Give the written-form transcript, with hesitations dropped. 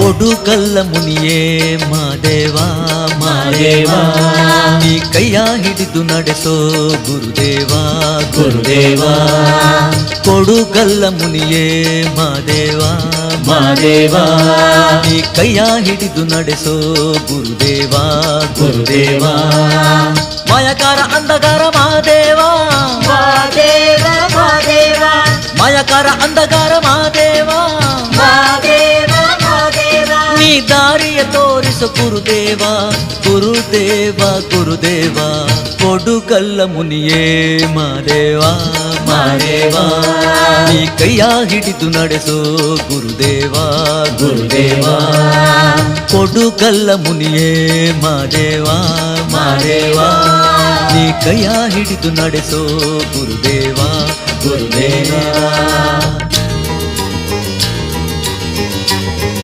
ಕೊಡುಗಲ್ಲ ಮುನಿಯೇ ಮಾದೇವಾ ಮಾದೇವಾ, ನೀ ಕೈಯ ಹಿಡಿದು ನಡೆಸೋ ಗುರುದೇವಾ ಗುರುದೇವಾ. ಕೊಡುಗಲ್ಲ ಮುನಿಯೇ ಮಾದೇವಾ ಮಾದೇವಾ, ನೀ ಕೈಯ ಹಿಡಿದು ನಡೆಸೋ ಗುರುದೇವಾ ಗುರುದೇವಾ. ಮಾಯಕಾರ ಅಂಧಕಾರ ಮಾದೇವಾ ಮಾದೇವ ಮಾದೇವ ಮಾಯಕಾರ ಅಂಧಕಾರ ಮಾದೇವಾ, ಮಾದೇವ ಮಾದೇವ. ನೀ ದಾರಿಯ ತೋರಿಸು ಗುರುದೇವ ಗುರುದೇವ ಗುರುದೇವ. ಕೊಡುಗಲ್ಲ ಮುನಿಯೇ ಮಾದೇವಾ ಮಾದೇವಾ, ನೀ ಕೈಯ ಹಿಡಿದು ನಡೆಸೋ ಗುರುದೇವಾ ಗುರುದೇವಾ. ಕೊಡುಗಲ್ಲ ಮುನಿಯೇ ಮಾದೇವಾ ಮಾದೇವಾ, ನೀ ಕೈಯ ಹಿಡಿದು ನಡೆಸೋ ಗುರುದೇವಾ ಗುರುದೇವಾ.